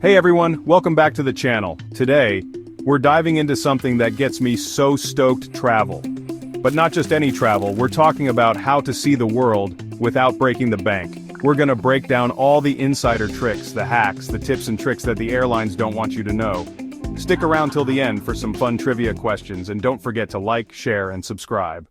Hey everyone, welcome back to the channel. Today, we're diving into something that gets me so stoked: travel. But not just any travel, we're talking about how to see the world without breaking the bank. We're gonna break down all the insider tricks, the hacks, the tips and tricks that the airlines don't want you to know. Stick around till the end for some fun trivia questions, and don't forget to like, share, and subscribe.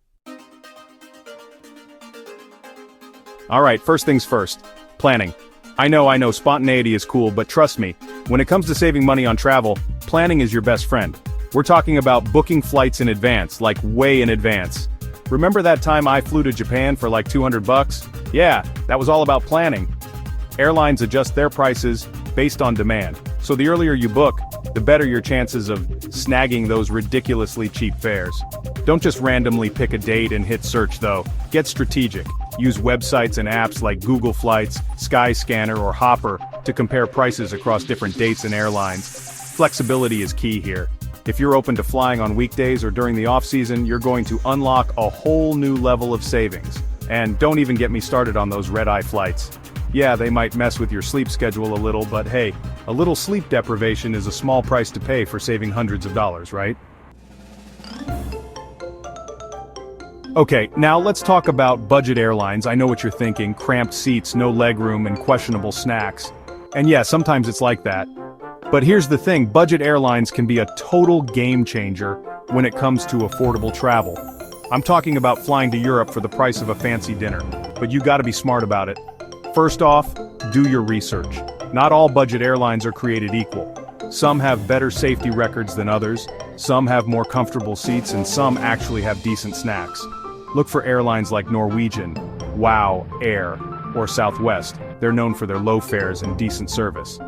Alright, first things first. Planning. I know, spontaneity is cool, but trust me, when it comes to saving money on travel, planning is your best friend. We're talking about booking flights in advance, like way in advance. Remember that time I flew to Japan for like $200? Yeah, that was all about planning. Airlines adjust their prices based on demand, so the earlier you book, the better your chances of snagging those ridiculously cheap fares. Don't just randomly pick a date and hit search though. Get strategic. Use websites and apps like Google Flights, Skyscanner, or Hopper to compare prices across different dates and airlines. Flexibility is key here. If you're open to flying on weekdays or during the off-season, you're going to unlock a whole new level of savings. And don't even get me started on those red-eye flights. Yeah, they might mess with your sleep schedule a little, but hey, a little sleep deprivation is a small price to pay for saving hundreds of dollars, right? Okay, now let's talk about budget airlines. I know what you're thinking: cramped seats, no legroom, and questionable snacks. And yeah, sometimes it's like that. But here's the thing, budget airlines can be a total game changer when it comes to affordable travel. I'm talking about flying to Europe for the price of a fancy dinner, but you gotta be smart about it. First off, do your research. Not all budget airlines are created equal. Some have better safety records than others, some have more comfortable seats, and some actually have decent snacks. Look for airlines like Norwegian, WOW Air, or Southwest. They're known for their low fares and decent service.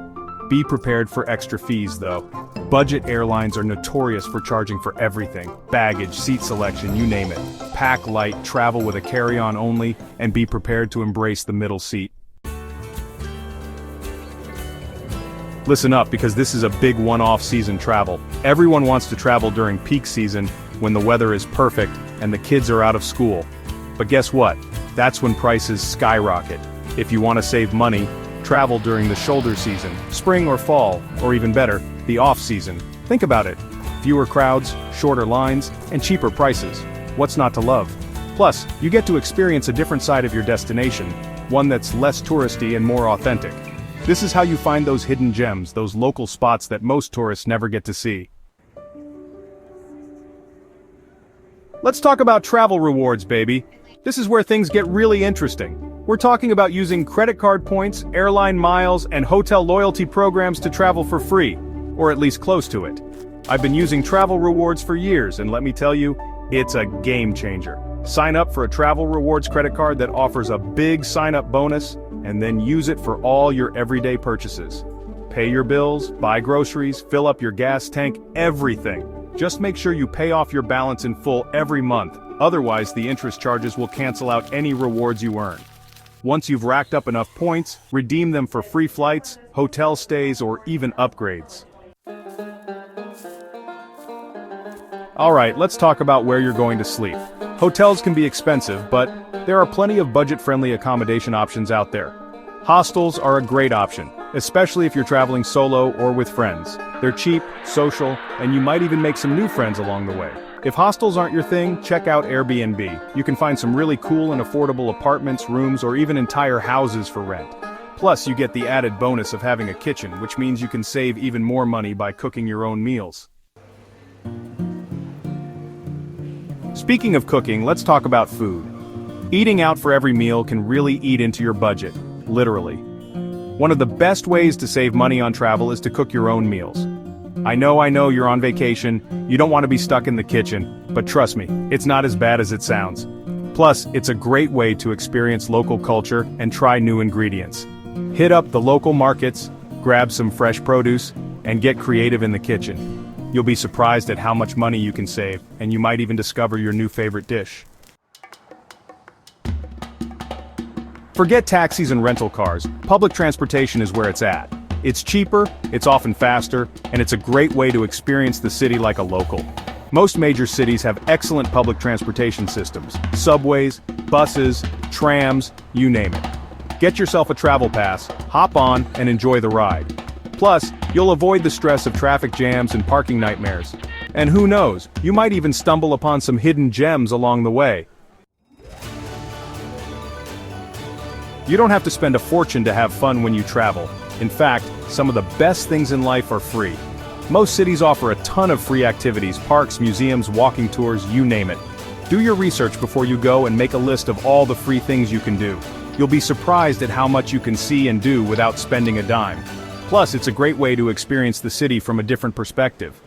Be prepared for extra fees though. Budget airlines are notorious for charging for everything: baggage, seat selection, you name it. Pack light, travel with a carry-on only, and be prepared to embrace the middle seat. Listen up, because this is a big one-off season travel. Everyone wants to travel during peak season, when the weather is perfect and the kids are out of school. But guess what? That's when prices skyrocket. If you want to save money, travel during the shoulder season, spring or fall, or even better, the off-season. Think about it. Fewer crowds, shorter lines, and cheaper prices. What's not to love? Plus, you get to experience a different side of your destination, one that's less touristy and more authentic. This is how you find those hidden gems, those local spots that most tourists never get to see. Let's talk about travel rewards, baby. This is where things get really interesting. We're talking about using credit card points, airline miles, and hotel loyalty programs to travel for free, or at least close to it. I've been using travel rewards for years, and let me tell you, it's a game changer. Sign up for a travel rewards credit card that offers a big sign-up bonus, and then use it for all your everyday purchases. Pay your bills, buy groceries, fill up your gas tank, everything. Just make sure you pay off your balance in full every month, otherwise the interest charges will cancel out any rewards you earn. Once you've racked up enough points, redeem them for free flights, hotel stays, or even upgrades. Alright, let's talk about where you're going to sleep. Hotels can be expensive, but there are plenty of budget-friendly accommodation options out there. Hostels are a great option, especially if you're traveling solo or with friends. They're cheap, social, and you might even make some new friends along the way. If hostels aren't your thing, check out Airbnb. You can find some really cool and affordable apartments, rooms, or even entire houses for rent. Plus, you get the added bonus of having a kitchen, which means you can save even more money by cooking your own meals. Speaking of cooking, let's talk about food. Eating out for every meal can really eat into your budget, literally. One of the best ways to save money on travel is to cook your own meals. I know you're on vacation, you don't want to be stuck in the kitchen, but trust me, it's not as bad as it sounds. Plus, it's a great way to experience local culture and try new ingredients. Hit up the local markets, grab some fresh produce, and get creative in the kitchen. You'll be surprised at how much money you can save, and you might even discover your new favorite dish. Forget taxis and rental cars. Public transportation is where it's at. It's cheaper, it's often faster, and it's a great way to experience the city like a local. Most major cities have excellent public transportation systems: subways, buses, trams, you name it. Get yourself a travel pass, hop on, and enjoy the ride. Plus, you'll avoid the stress of traffic jams and parking nightmares. And who knows, you might even stumble upon some hidden gems along the way. You don't have to spend a fortune to have fun when you travel. In fact, some of the best things in life are free. Most cities offer a ton of free activities, parks, museums, walking tours, you name it. Do your research before you go and make a list of all the free things you can do. You'll be surprised at how much you can see and do without spending a dime. Plus, it's a great way to experience the city from a different perspective.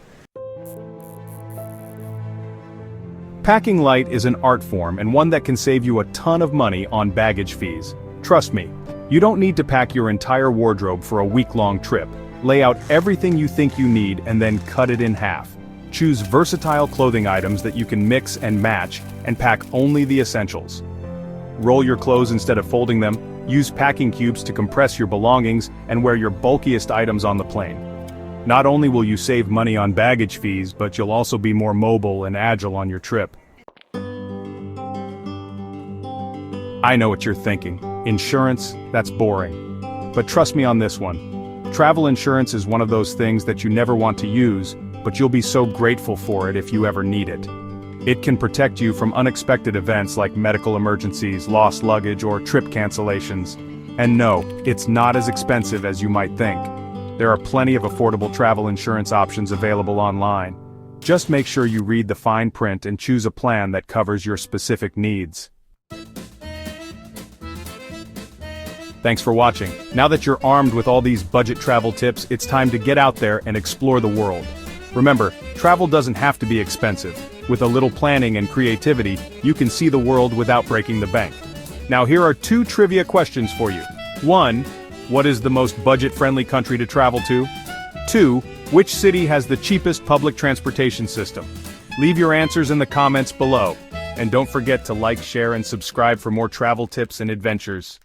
Packing light is an art form and one that can save you a ton of money on baggage fees. Trust me, you don't need to pack your entire wardrobe for a week-long trip. Lay out everything you think you need and then cut it in half. Choose versatile clothing items that you can mix and match, and pack only the essentials. Roll your clothes instead of folding them, use packing cubes to compress your belongings, and wear your bulkiest items on the plane. Not only will you save money on baggage fees, but you'll also be more mobile and agile on your trip. I know what you're thinking. Insurance, that's boring. But trust me on this one. Travel insurance is one of those things that you never want to use, but you'll be so grateful for it if you ever need it. It can protect you from unexpected events like medical emergencies, lost luggage, or trip cancellations. And no, it's not as expensive as you might think. There are plenty of affordable travel insurance options available online. Just make sure you read the fine print and choose a plan that covers your specific needs. Thanks for watching. Now that you're armed with all these budget travel tips, it's time to get out there and explore the world. Remember, travel doesn't have to be expensive. With a little planning and creativity, you can see the world without breaking the bank. Now here are 2 trivia questions for you. 1. What is the most budget-friendly country to travel to? 2. Which city has the cheapest public transportation system? Leave your answers in the comments below. And don't forget to like, share, and subscribe for more travel tips and adventures.